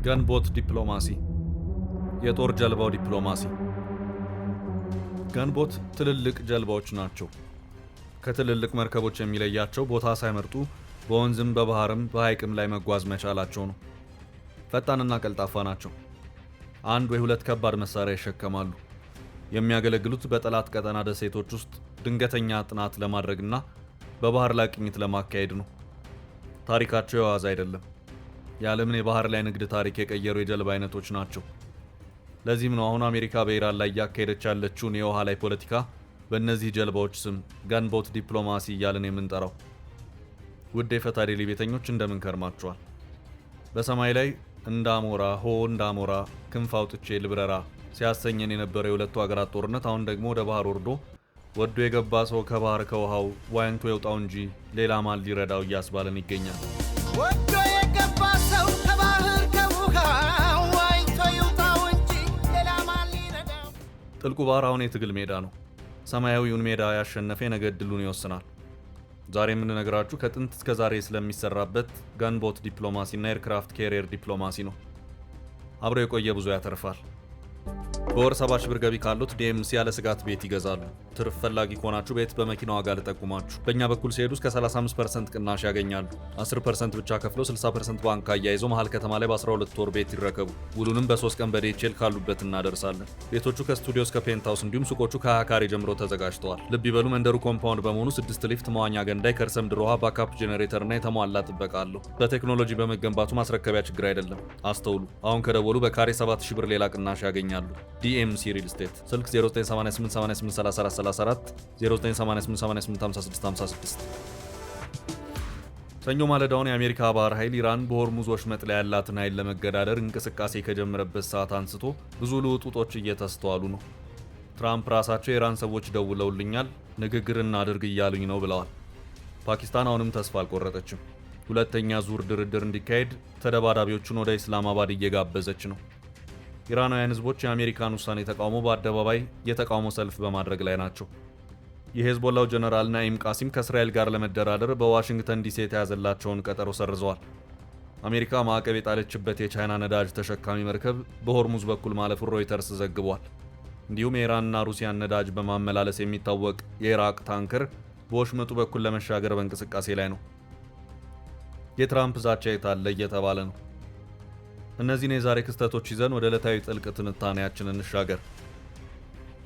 ገንቦት ዲፕሎማሲ የጦር ጀልባው ዲፕሎማሲ። ገንቦት ትልልቅ ጀልባዎች ናቸው። ከትልልቅ መርከቦች የሚለያቸው ቦታ ሳይመርጡ በወንዝም በባህርም በሐይቅም ላይ መጓዝ መቻላቸው ነው። ፈጣንና ቀልጣፋ ናቸው። አንድ ወይ ሁለት ከባድ መሳሪያ ይሸከማሉ። የሚያገለግሉት በጠላት ቀጠና ደሴቶች ውስጥ ድንገተኛ ጥናት ለማድረግና በባህር ላይ ቅኝት ለማካሄድ ነው። ታሪካቸው የዋዛ አይደለም። የዓለምን የባህር ላይ ንግድ ታሪክ የቀየሩ የጀልባ አይነቶች ናቸው። ለዚህም ነው አሁን አሜሪካ በኢራን ላይ እያካሄደች ያለችውን የውሃ ላይ ፖለቲካ በእነዚህ ጀልባዎች ስም ገንቦት ዲፕሎማሲ እያልን የምንጠራው። ውድ የፈታ ዴሊ ቤተኞች እንደምን ከርማችኋል? በሰማይ ላይ እንዳሞራ እንዳሞራ ክንፍ አውጥቼ ልብረራ ሲያሰኘን የነበረው የሁለቱ ሀገራት ጦርነት አሁን ደግሞ ወደ ባህር ወዶ የገባ ሰው ከባህር ከውሃው ዋኝቶ የውጣው እንጂ ሌላ ማን ሊረዳው እያስባለን ይገኛል። ወዶ የገባ ሰው ከባህር ከውሃው ዋኝቶ የውጣው እንጂ ሌላ ማን ሊረዳው። ጥልቁ ባህር አሁን የትግል ሜዳ ነው። ሰማያዊውን ሜዳ ያሸነፈ ነገ ዕድሉን ይወስናል። ዛሬ የምንነግራችሁ ከጥንት እስከ ዛሬ ስለሚሰራበት ገንቦት ዲፕሎማሲና ኤርክራፍት ካሪየር ዲፕሎማሲ ነው። አብሮ የቆየ ብዙ ያተርፋል። በወር 70 ሺህ ብር ገቢ ካሉት ዲኤምሲ ያለ ስጋት ቤት ይገዛሉ። ትርፍ ፈላጊ ከሆናችሁ ቤት በመኪና ዋጋ ልጠቁማችሁ። በእኛ በኩል ሲሄዱ እስከ 35% ቅናሽ ያገኛሉ። 10% ብቻ ከፍለው 60% ባንክ አያይዘው መሃል ከተማ ላይ በ12 ወር ቤት ይረከቡ። ውሉንም በ3 ቀን በዴቼል ካሉበት እናደርሳለን። ቤቶቹ ከስቱዲዮ እስከ ፔንታውስ እንዲሁም ሱቆቹ ከ20 ካሬ ጀምሮ ተዘጋጅተዋል። ልብ ይበሉ፣ መንደሩ ኮምፓውንድ በመሆኑ 6 ሊፍት፣ መዋኛ ገንዳ፣ የከርሰ ምድር ውሃ፣ ባካፕ ጄኔሬተር እና የተሟላ ጥበቃ አለው። በቴክኖሎጂ በመገንባቱ ማስረከቢያ ችግር አይደለም። አስተውሉ፣ አሁን ከደወሉ በካሬ 7000 ብር ሌላ ቅናሽ ያገኛሉ። ዲኤምሲ ሪል ስቴት ስልክ 0988883434 0988885656። ሰኞ ማለዳውን የአሜሪካ ባህር ኃይል ኢራን በሆርሙዝ ወሽመጥ ላይ ያላትን ኃይል ለመገዳደር እንቅስቃሴ ከጀመረበት ሰዓት አንስቶ ብዙ ልውጦች እየተስተዋሉ ነው። ትራምፕ ራሳቸው የኢራን ሰዎች ደውለውልኛል፣ ንግግር እናድርግ እያሉኝ ነው ብለዋል። ፓኪስታን አሁንም ተስፋ አልቆረጠችም። ሁለተኛ ዙር ድርድር እንዲካሄድ ተደባዳቢዎቹን ወደ ኢስላማባድ እየጋበዘች ነው። ኢራናውያን ህዝቦች የአሜሪካን ውሳኔ ተቃውሞ በአደባባይ የተቃውሞ ሰልፍ በማድረግ ላይ ናቸው። የሄዝቦላው ጀነራል ናኢም ቃሲም ከእስራኤል ጋር ለመደራደር በዋሽንግተን ዲሲ የተያዘላቸውን ቀጠሮ ሰርዘዋል። አሜሪካ ማዕቀብ የጣለችበት የቻይና ነዳጅ ተሸካሚ መርከብ በሆርሙዝ በኩል ማለፉን ሮይተርስ ዘግቧል። እንዲሁም የኢራንና ሩሲያን ነዳጅ በማመላለስ የሚታወቅ የኢራቅ ታንከር በወሽመጡ በኩል ለመሻገር በእንቅስቃሴ ላይ ነው። የትራምፕ ዛቻ የታለ እየተባለ ነው። እነዚህን የዛሬ ክስተቶች ይዘን ወደ ዕለታዊ ጥልቅ ትንታኔያችን እንሻገር።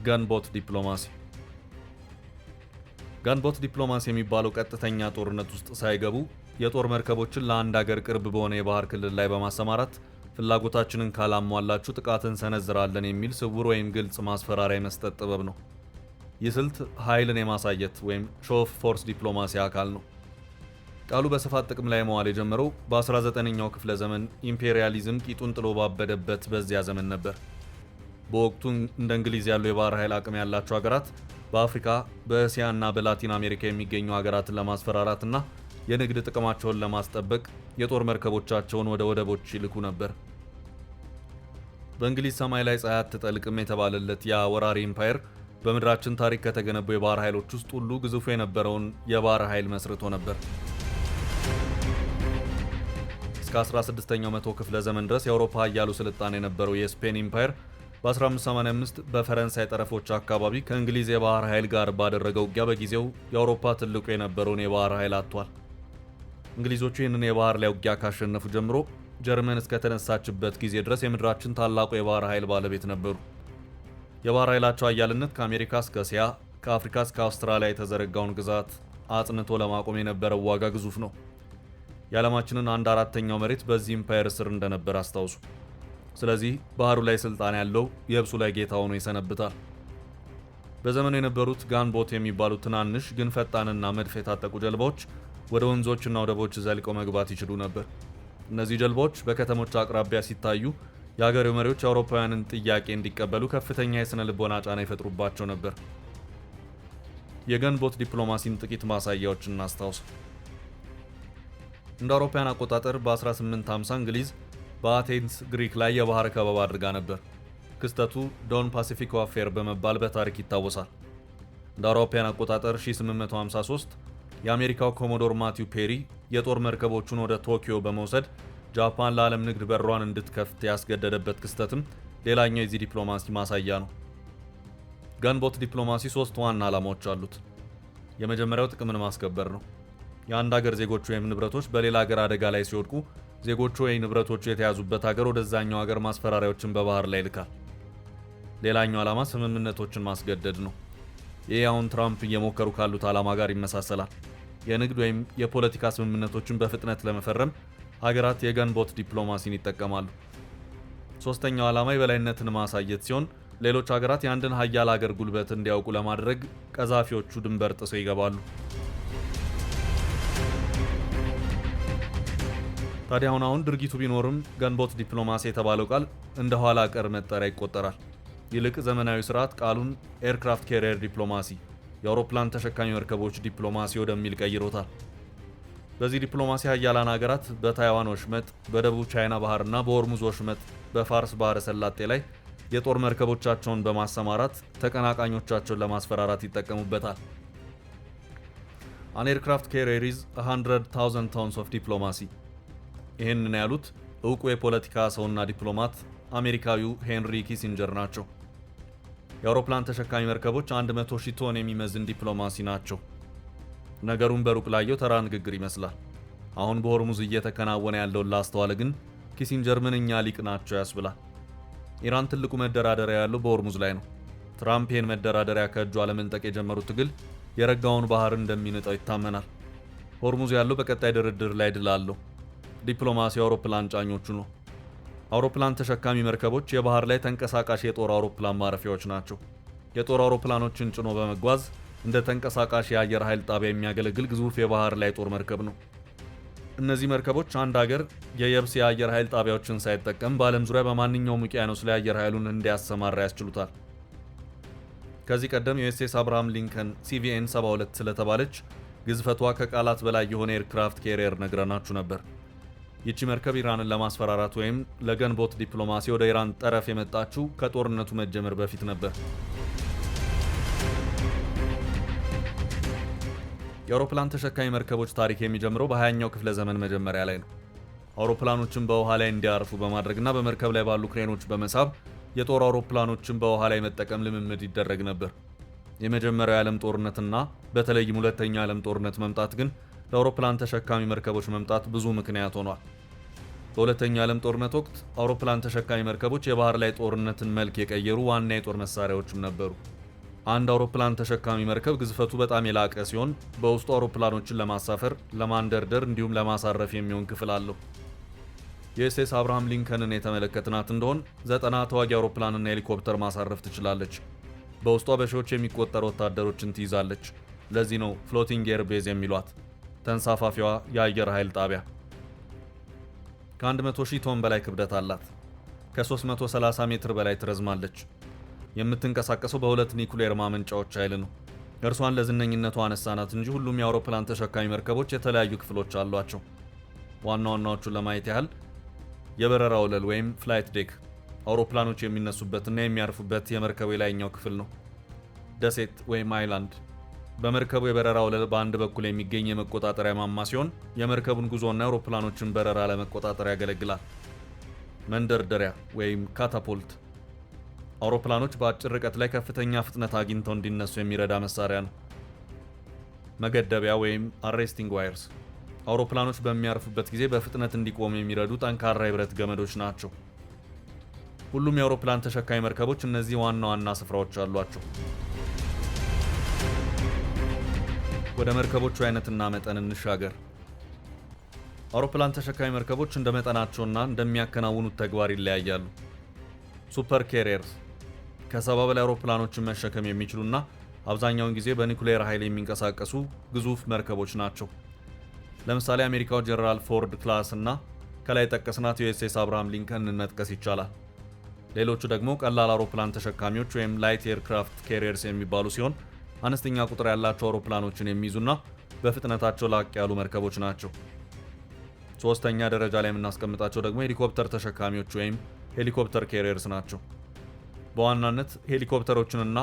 ገንቦት ዲፕሎማሲ። ገንቦት ዲፕሎማሲ የሚባለው ቀጥተኛ ጦርነት ውስጥ ሳይገቡ የጦር መርከቦችን ለአንድ ሀገር ቅርብ በሆነ የባህር ክልል ላይ በማሰማራት ፍላጎታችንን ካላሟላችሁ ጥቃት እንሰነዝራለን የሚል ስውር ወይም ግልጽ ማስፈራሪያ የመስጠት ጥበብ ነው። ይህ ስልት ኃይልን የማሳየት ወይም ሾው ኦፍ ፎርስ ዲፕሎማሲ አካል ነው። ቃሉ በስፋት ጥቅም ላይ መዋል የጀመረው በ19ኛው ክፍለ ዘመን ኢምፔሪያሊዝም ቂጡን ጥሎ ባበደበት በዚያ ዘመን ነበር። በወቅቱ እንደ እንግሊዝ ያሉ የባህር ኃይል አቅም ያላቸው ሀገራት በአፍሪካ፣ በእስያ እና በላቲን አሜሪካ የሚገኙ ሀገራትን ለማስፈራራትና የንግድ ጥቅማቸውን ለማስጠበቅ የጦር መርከቦቻቸውን ወደ ወደቦች ይልኩ ነበር። በእንግሊዝ ሰማይ ላይ ፀሐይ አትጠልቅም የተባለለት ያ ወራሪ ኢምፓየር በምድራችን ታሪክ ከተገነቡ የባህር ኃይሎች ውስጥ ሁሉ ግዙፉ የነበረውን የባህር ኃይል መስርቶ ነበር። እስከ 16ኛው መቶ ክፍለ ዘመን ድረስ የአውሮፓ ኃያሉ ስልጣኔ የነበረው የስፔን ኢምፓየር በ1585 በፈረንሳይ ጠረፎች አካባቢ ከእንግሊዝ የባህር ኃይል ጋር ባደረገው ውጊያ በጊዜው የአውሮፓ ትልቁ የነበረውን የባህር ኃይል አጥቷል። እንግሊዞቹ ይህንን የባህር ላይ ውጊያ ካሸነፉ ጀምሮ ጀርመን እስከተነሳችበት ጊዜ ድረስ የምድራችን ታላቁ የባህር ኃይል ባለቤት ነበሩ። የባህር ኃይላቸው ኃያልነት ከአሜሪካ እስከ እስያ፣ ከአፍሪካ እስከ አውስትራሊያ የተዘረጋውን ግዛት አጽንቶ ለማቆም የነበረው ዋጋ ግዙፍ ነው። የዓለማችንን 1/4ኛው መሬት በዚህ ኢምፓየር ስር እንደነበር አስታውሱ። ስለዚህ ባህሩ ላይ ስልጣን ያለው የብሱ ላይ ጌታ ሆኖ ይሰነብታል። በዘመኑ የነበሩት ጋንቦት የሚባሉ ትናንሽ ግን ፈጣንና መድፍ የታጠቁ ጀልባዎች ወደ ወንዞችና ወደቦች ዘልቀው መግባት ይችሉ ነበር። እነዚህ ጀልባዎች በከተሞች አቅራቢያ ሲታዩ የአገሬው መሪዎች የአውሮፓውያንን ጥያቄ እንዲቀበሉ ከፍተኛ የሥነ ልቦና ጫና ይፈጥሩባቸው ነበር። የገንቦት ዲፕሎማሲን ጥቂት ማሳያዎች እናስታውስ። እንደ አውሮፓውያን አቆጣጠር በ1850 እንግሊዝ በአቴንስ ግሪክ ላይ የባህር ከበባ አድርጋ ነበር። ክስተቱ ዶን ፓሲፊክ ዋርፌር በመባል በታሪክ ይታወሳል። እንደ አውሮፓውያን አቆጣጠር 1853 የአሜሪካው ኮሞዶር ማቲው ፔሪ የጦር መርከቦቹን ወደ ቶኪዮ በመውሰድ ጃፓን ለዓለም ንግድ በሯን እንድትከፍት ያስገደደበት ክስተትም ሌላኛው የዚህ ዲፕሎማሲ ማሳያ ነው። ገንቦት ዲፕሎማሲ 3 ዋና ዓላማዎች አሉት። የመጀመሪያው ጥቅምን ማስከበር ነው። የአንድ ሀገር ዜጎች ወይም ንብረቶች በሌላ ሀገር አደጋ ላይ ሲወድቁ ዜጎቹ ወይም ንብረቶቹ የተያዙበት ሀገር ወደዛኛው ሀገር ማስፈራሪያዎችን በባህር ላይ ይልካል። ሌላኛው ዓላማ ስምምነቶችን ማስገደድ ነው። ይህ አሁን ትራምፕ እየሞከሩ ካሉት ዓላማ ጋር ይመሳሰላል። የንግድ ወይም የፖለቲካ ስምምነቶችን በፍጥነት ለመፈረም ሀገራት የገንቦት ዲፕሎማሲን ይጠቀማሉ። ሶስተኛው ዓላማ የበላይነትን ማሳየት ሲሆን ሌሎች ሀገራት የአንድን ሀያል ሀገር ጉልበት እንዲያውቁ ለማድረግ ቀዛፊዎቹ ድንበር ጥሰው ይገባሉ። ታዲያ አሁን ድርጊቱ ቢኖርም ገንቦት ዲፕሎማሲ የተባለው ቃል እንደ ኋላ ቀር መጠሪያ ይቆጠራል። ይልቅ ዘመናዊ ስርዓት ቃሉን ኤርክራፍት ካሪየር ዲፕሎማሲ የአውሮፕላን ተሸካሚ መርከቦች ዲፕሎማሲ ወደሚል ቀይሮታል። በዚህ ዲፕሎማሲ ሀያላን ሀገራት በታይዋን ወሽመጥ፣ በደቡብ ቻይና ባህርና በሆርሙዝ ወሽመጥ በፋርስ ባህረ ሰላጤ ላይ የጦር መርከቦቻቸውን በማሰማራት ተቀናቃኞቻቸውን ለማስፈራራት ይጠቀሙበታል። አን ኤርክራፍት ካሪየር ኢዝ 100,000 tons of diplomacy። ይህንን ያሉት እውቁ የፖለቲካ ሰውና ዲፕሎማት አሜሪካዊው ሄንሪ ኪሲንጀር ናቸው። የአውሮፕላን ተሸካሚ መርከቦች 100,000 ቶን የሚመዝን ዲፕሎማሲ ናቸው። ነገሩን በሩቅ ላየው ተራ ንግግር ይመስላል። አሁን በሆርሙዝ እየተከናወነ ያለውን ላስተዋለ ግን ኪሲንጀር ምንኛ ሊቅ ናቸው ያስብላል። ኢራን ትልቁ መደራደሪያ ያለው በሆርሙዝ ላይ ነው። ትራምፕ ይህን መደራደሪያ ከእጇ ለመንጠቅ የጀመሩት ትግል የረጋውን ባህር እንደሚንጠው ይታመናል። ሆርሙዝ ያለው በቀጣይ ድርድር ላይ ድል አለው። ዲፕሎማሲ አውሮፕላን ጫኞቹ ነው። አውሮፕላን ተሸካሚ መርከቦች የባህር ላይ ተንቀሳቃሽ የጦር አውሮፕላን ማረፊያዎች ናቸው። የጦር አውሮፕላኖችን ጭኖ በመጓዝ እንደ ተንቀሳቃሽ የአየር ኃይል ጣቢያ የሚያገለግል ግዙፍ የባህር ላይ ጦር መርከብ ነው። እነዚህ መርከቦች አንድ ሀገር የየብስ የአየር ኃይል ጣቢያዎችን ሳይጠቀም በዓለም ዙሪያ በማንኛውም ውቅያኖስ ላይ አየር ኃይሉን እንዲያሰማራ ያስችሉታል። ከዚህ ቀደም ዩኤስኤስ አብርሃም ሊንከን ሲቪኤን 72 ስለተባለች ግዝፈቷ ከቃላት በላይ የሆነ ኤርክራፍት ካሪየር ነግረናችሁ ነበር። ይቺ መርከብ ኢራንን ለማስፈራራት ወይም ለገንቦት ዲፕሎማሲ ወደ ኢራን ጠረፍ የመጣችው ከጦርነቱ መጀመር በፊት ነበር። የአውሮፕላን ተሸካሚ መርከቦች ታሪክ የሚጀምረው በ20ኛው ክፍለ ዘመን መጀመሪያ ላይ ነው። አውሮፕላኖችን በውሃ ላይ እንዲያርፉ በማድረግና በመርከብ ላይ ባሉ ክሬኖች በመሳብ የጦር አውሮፕላኖችን በውሃ ላይ መጠቀም ልምምድ ይደረግ ነበር። የመጀመሪያው የዓለም ጦርነትና በተለይም ሁለተኛው የዓለም ጦርነት መምጣት ግን ለአውሮፕላን ተሸካሚ መርከቦች መምጣት ብዙ ምክንያት ሆኗል። በሁለተኛው የዓለም ጦርነት ወቅት አውሮፕላን ተሸካሚ መርከቦች የባህር ላይ ጦርነትን መልክ የቀየሩ ዋና የጦር መሳሪያዎችም ነበሩ። አንድ አውሮፕላን ተሸካሚ መርከብ ግዝፈቱ በጣም የላቀ ሲሆን በውስጡ አውሮፕላኖችን ለማሳፈር፣ ለማንደርደር እንዲሁም ለማሳረፍ የሚሆን ክፍል አለው። ዩኤስኤስ አብርሃም ሊንከንን የተመለከትናት እንደሆን 90 ተዋጊ አውሮፕላንና ሄሊኮፕተር ማሳረፍ ትችላለች። በውስጧ በሺዎች የሚቆጠሩ ወታደሮችን ትይዛለች። ለዚህ ነው ፍሎቲንግ ኤር ቤዝ የሚሏት፣ ተንሳፋፊዋ የአየር ኃይል ጣቢያ። ከ100,000 ቶን በላይ ክብደት አላት። ከ330 ሜትር በላይ ትረዝማለች። የምትንቀሳቀሰው በሁለት ኒኩሌር ማመንጫዎች ኃይል ነው። እርሷን ለዝነኝነቷ አነሳናት እንጂ ሁሉም የአውሮፕላን ተሸካሚ መርከቦች የተለያዩ ክፍሎች አሏቸው። ዋና ዋናዎቹን ለማየት ያህል የበረራ ወለል ወይም ፍላይት ዴክ አውሮፕላኖች የሚነሱበትና የሚያርፉበት የመርከቡ የላይኛው ክፍል ነው። ደሴት ወይም አይላንድ በመርከቡ የበረራ ወለል በአንድ በኩል የሚገኝ የመቆጣጠሪያ ማማ ሲሆን የመርከቡን ጉዞና የአውሮፕላኖችን በረራ ለመቆጣጠር ያገለግላል። መንደርደሪያ ወይም ካታፖልት አውሮፕላኖች በአጭር ርቀት ላይ ከፍተኛ ፍጥነት አግኝተው እንዲነሱ የሚረዳ መሳሪያ ነው። መገደቢያ ወይም አሬስቲንግ ዋየርስ አውሮፕላኖች በሚያርፉበት ጊዜ በፍጥነት እንዲቆሙ የሚረዱ ጠንካራ የብረት ገመዶች ናቸው። ሁሉም የአውሮፕላን ተሸካሚ መርከቦች እነዚህ ዋና ዋና ስፍራዎች አሏቸው። ወደ መርከቦቹ አይነትና መጠን እንሻገር። አውሮፕላን ተሸካሚ መርከቦች እንደ መጠናቸውና እንደሚያከናውኑት ተግባር ይለያያሉ። ሱፐር ካሪየርስ ከ70 በላይ አውሮፕላኖችን መሸከም የሚችሉና አብዛኛውን ጊዜ በኒኩሌር ኃይል የሚንቀሳቀሱ ግዙፍ መርከቦች ናቸው። ለምሳሌ አሜሪካው ጀነራል ፎርድ ክላስ እና ከላይ ጠቀስናት ዩኤስኤስ አብርሃም ሊንከንን መጥቀስ ይቻላል። ሌሎቹ ደግሞ ቀላል አውሮፕላን ተሸካሚዎች ወይም ላይት ኤርክራፍት ካሪየርስ የሚባሉ ሲሆን አነስተኛ ቁጥር ያላቸው አውሮፕላኖችን የሚይዙና በፍጥነታቸው ላቅ ያሉ መርከቦች ናቸው። ሶስተኛ ደረጃ ላይ የምናስቀምጣቸው ደግሞ ሄሊኮፕተር ተሸካሚዎች ወይም ሄሊኮፕተር ካሪየርስ ናቸው። በዋናነት ሄሊኮፕተሮችንና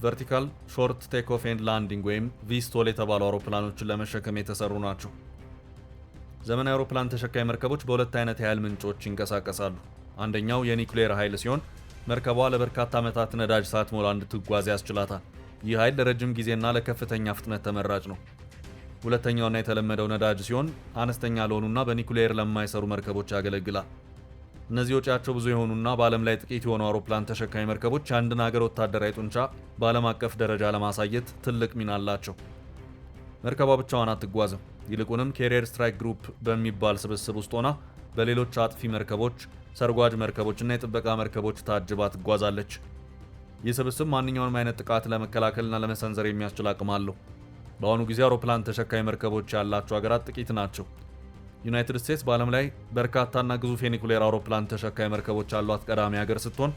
ቨርቲካል ሾርት ቴክ ኦፍ ኤንድ ላንዲንግ ወይም ቪስቶል የተባሉ አውሮፕላኖችን ለመሸከም የተሰሩ ናቸው። ዘመናዊ አውሮፕላን ተሸካሚ መርከቦች በሁለት አይነት የኃይል ምንጮች ይንቀሳቀሳሉ። አንደኛው የኒውክሌር ኃይል ሲሆን መርከቧ ለበርካታ ዓመታት ነዳጅ ሳትሞላ እንድትጓዝ ያስችላታል። ይህ ኃይል ለረጅም ጊዜና ለከፍተኛ ፍጥነት ተመራጭ ነው። ሁለተኛውና የተለመደው ነዳጅ ሲሆን አነስተኛ ለሆኑና በኒውክሌር ለማይሰሩ መርከቦች ያገለግላል። እነዚህ ወጪያቸው ብዙ የሆኑና በዓለም ላይ ጥቂት የሆኑ አውሮፕላን ተሸካሚ መርከቦች የአንድን ሀገር ወታደራዊ ጡንቻ በዓለም አቀፍ ደረጃ ለማሳየት ትልቅ ሚና አላቸው። መርከቧ ብቻዋን አትጓዝም። ይልቁንም ኬሪየር ስትራይክ ግሩፕ በሚባል ስብስብ ውስጥ ሆና በሌሎች አጥፊ መርከቦች፣ ሰርጓጅ መርከቦችና የጥበቃ መርከቦች ታጅባ ትጓዛለች። ይህ ስብስብ ማንኛውንም አይነት ጥቃት ለመከላከልና ለመሰንዘር የሚያስችል አቅም አለው። በአሁኑ ጊዜ አውሮፕላን ተሸካሚ መርከቦች ያላቸው ሀገራት ጥቂት ናቸው። ዩናይትድ ስቴትስ በዓለም ላይ በርካታና ግዙፍ የኒኩሌር አውሮፕላን ተሸካሚ መርከቦች ያሏት ቀዳሚ ሀገር ስትሆን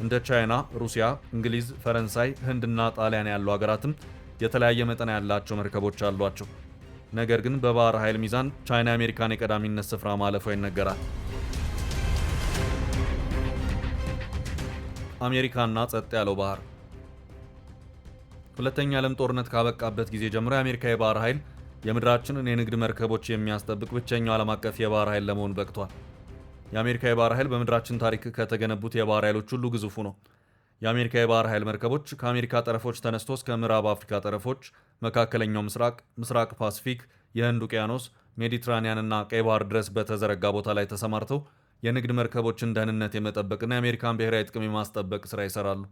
እንደ ቻይና፣ ሩሲያ፣ እንግሊዝ፣ ፈረንሳይ፣ ህንድና ጣሊያን ያሉ ሀገራትም የተለያየ መጠን ያላቸው መርከቦች አሏቸው። ነገር ግን በባህር ኃይል ሚዛን ቻይና የአሜሪካን የቀዳሚነት ስፍራ ማለፏ ይነገራል። አሜሪካና ጸጥ ያለው ባህር። ሁለተኛ ዓለም ጦርነት ካበቃበት ጊዜ ጀምሮ የአሜሪካ የባህር ኃይል የምድራችንን የንግድ መርከቦች የሚያስጠብቅ ብቸኛው ዓለም አቀፍ የባህር ኃይል ለመሆን በቅቷል። የአሜሪካ የባህር ኃይል በምድራችን ታሪክ ከተገነቡት የባህር ኃይሎች ሁሉ ግዙፉ ነው። የአሜሪካ የባህር ኃይል መርከቦች ከአሜሪካ ጠረፎች ተነስቶ እስከ ምዕራብ አፍሪካ ጠረፎች፣ መካከለኛው ምስራቅ፣ ምስራቅ ፓሲፊክ፣ የህንድ ውቅያኖስ፣ ሜዲትራኒያን እና ቀይ ባህር ድረስ በተዘረጋ ቦታ ላይ ተሰማርተው የንግድ መርከቦችን ደህንነት የመጠበቅና የአሜሪካን ብሔራዊ ጥቅም የማስጠበቅ ስራ ይሰራሉ።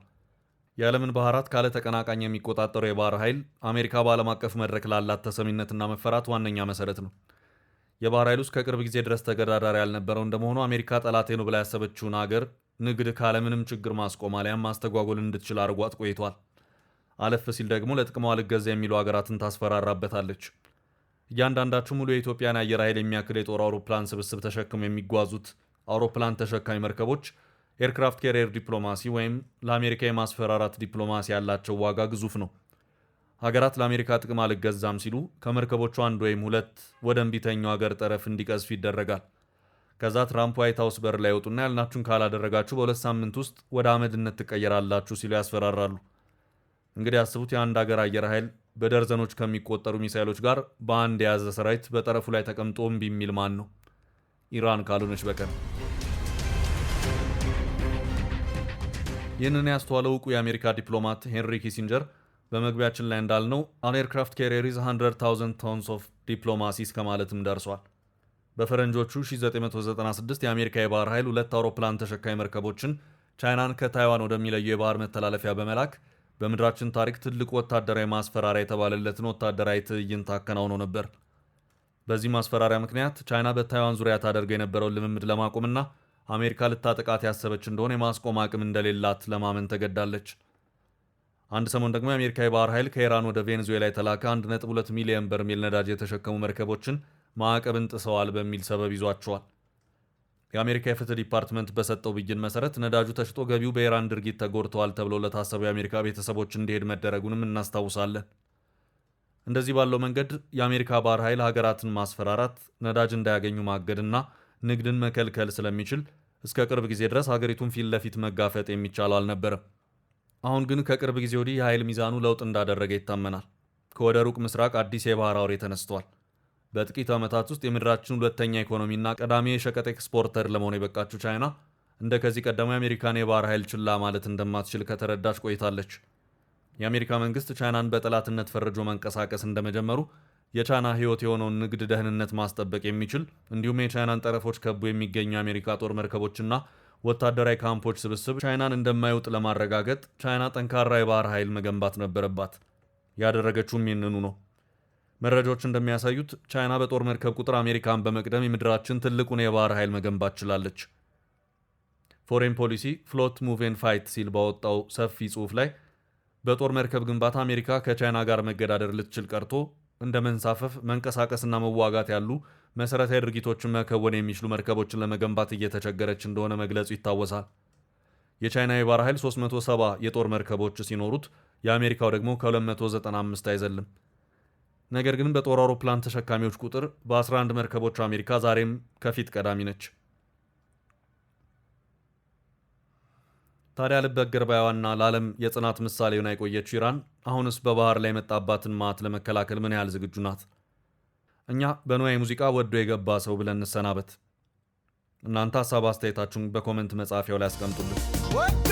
የዓለምን ባህራት ካለ ተቀናቃኝ የሚቆጣጠሩ የባህር ኃይል አሜሪካ በዓለም አቀፍ መድረክ ላላት ተሰሚነትና መፈራት ዋነኛ መሰረት ነው። የባህር ኃይል ውስጥ ከቅርብ ጊዜ ድረስ ተገዳዳሪ ያልነበረው እንደመሆኑ አሜሪካ ጠላቴ ነው ብላ ያሰበችውን አገር ንግድ ካለምንም ችግር ማስቆም አሊያም ማስተጓጎል እንድትችል አድርጓት ቆይቷል። አለፍ ሲል ደግሞ ለጥቅሟ ልገዛ የሚሉ ሀገራትን ታስፈራራበታለች። እያንዳንዳቸው ሙሉ የኢትዮጵያን አየር ኃይል የሚያክል የጦር አውሮፕላን ስብስብ ተሸክመው የሚጓዙት አውሮፕላን ተሸካሚ መርከቦች ኤርክራፍት ኬሪየር ዲፕሎማሲ ወይም ለአሜሪካ የማስፈራራት ዲፕሎማሲ ያላቸው ዋጋ ግዙፍ ነው። ሀገራት ለአሜሪካ ጥቅም አልገዛም ሲሉ ከመርከቦቹ አንድ ወይም ሁለት ወደ እምቢተኛው ሀገር ጠረፍ እንዲቀዝፍ ይደረጋል። ከዛ ትራምፕ ዋይት ሀውስ በር ላይ ወጡና ያልናችሁን ካላደረጋችሁ በ2 ሳምንት ውስጥ ወደ አመድነት ትቀየራላችሁ ሲሉ ያስፈራራሉ። እንግዲህ ያስቡት፣ የአንድ ሀገር አየር ኃይል በደርዘኖች ከሚቆጠሩ ሚሳይሎች ጋር በአንድ የያዘ ሰራዊት በጠረፉ ላይ ተቀምጦ እምቢ የሚል ማን ነው? ኢራን ካልሆነች በቀር። ይህንን ያስተዋለው እውቁ የአሜሪካ ዲፕሎማት ሄንሪ ኪሲንጀር በመግቢያችን ላይ እንዳልነው አን ኤርክራፍት ኬሪየር ኢዝ 100,000 ቶንስ ኦፍ ዲፕሎማሲ እስከ ማለትም ደርሷል። በፈረንጆቹ 1996 የአሜሪካ የባህር ኃይል 2 አውሮፕላን ተሸካሚ መርከቦችን ቻይናን ከታይዋን ወደሚለየው የባህር መተላለፊያ በመላክ በምድራችን ታሪክ ትልቁ ወታደራዊ ማስፈራሪያ የተባለለትን ወታደራዊ ትዕይንት አከናውኖ ነበር። በዚህ ማስፈራሪያ ምክንያት ቻይና በታይዋን ዙሪያ ታደርገው የነበረውን ልምምድ ለማቆምና አሜሪካ ልታጠቃት ያሰበች እንደሆነ የማስቆም አቅም እንደሌላት ለማመን ተገዳለች። አንድ ሰሞን ደግሞ የአሜሪካ የባህር ኃይል ከኢራን ወደ ቬኔዙዌላ የተላከ 1.2 ሚሊዮን በርሜል ነዳጅ የተሸከሙ መርከቦችን ማዕቀብን ጥሰዋል በሚል ሰበብ ይዟቸዋል። የአሜሪካ የፍትህ ዲፓርትመንት በሰጠው ብይን መሰረት ነዳጁ ተሽጦ ገቢው በኢራን ድርጊት ተጎድተዋል ተብሎ ለታሰቡ የአሜሪካ ቤተሰቦች እንዲሄድ መደረጉንም እናስታውሳለን። እንደዚህ ባለው መንገድ የአሜሪካ ባህር ኃይል ሀገራትን ማስፈራራት፣ ነዳጅ እንዳያገኙ ማገድና ንግድን መከልከል ስለሚችል እስከ ቅርብ ጊዜ ድረስ ሀገሪቱን ፊት ለፊት መጋፈጥ የሚቻለው አልነበረም። አሁን ግን ከቅርብ ጊዜ ወዲህ የኃይል ሚዛኑ ለውጥ እንዳደረገ ይታመናል። ከወደ ሩቅ ምስራቅ አዲስ የባህር አውሬ ተነስቷል። በጥቂት ዓመታት ውስጥ የምድራችን ሁለተኛ ኢኮኖሚና ቀዳሚ የሸቀጥ ኤክስፖርተር ለመሆን የበቃችው ቻይና እንደ ከዚህ ቀደሙ የአሜሪካን የባህር ኃይል ችላ ማለት እንደማትችል ከተረዳች ቆይታለች። የአሜሪካ መንግስት ቻይናን በጠላትነት ፈርጆ መንቀሳቀስ እንደመጀመሩ የቻይና ሕይወት የሆነውን ንግድ ደህንነት ማስጠበቅ የሚችል እንዲሁም የቻይናን ጠረፎች ከቦ የሚገኙ የአሜሪካ ጦር መርከቦችና ወታደራዊ ካምፖች ስብስብ ቻይናን እንደማይውጥ ለማረጋገጥ ቻይና ጠንካራ የባህር ኃይል መገንባት ነበረባት። ያደረገችውም ይህንኑ ነው። መረጃዎች እንደሚያሳዩት ቻይና በጦር መርከብ ቁጥር አሜሪካን በመቅደም የምድራችን ትልቁን የባህር ኃይል መገንባት ችላለች። ፎሬን ፖሊሲ ፍሎት ሙቭ ኤንድ ፋይት ሲል ባወጣው ሰፊ ጽሑፍ ላይ በጦር መርከብ ግንባታ አሜሪካ ከቻይና ጋር መገዳደር ልትችል ቀርቶ እንደ መንሳፈፍ፣ መንቀሳቀስና መዋጋት ያሉ መሰረታዊ ድርጊቶችን መከወን የሚችሉ መርከቦችን ለመገንባት እየተቸገረች እንደሆነ መግለጹ ይታወሳል። የቻይና የባህር ኃይል 370 የጦር መርከቦች ሲኖሩት የአሜሪካው ደግሞ ከ295 አይዘልም። ነገር ግን በጦር አውሮፕላን ተሸካሚዎች ቁጥር በ11 መርከቦች አሜሪካ ዛሬም ከፊት ቀዳሚ ነች። ታዲያ ልበገር ባይዋና ለዓለም የጽናት ምሳሌ ሆና የቆየችው ኢራን አሁንስ በባህር ላይ የመጣባትን ማዕት ለመከላከል ምን ያህል ዝግጁ ናት? እኛ በንዋይ ሙዚቃ ወዶ የገባ ሰው ብለን እንሰናበት። እናንተ ሀሳብ አስተያየታችሁን በኮሜንት መጻፊያው ላይ አስቀምጡልን።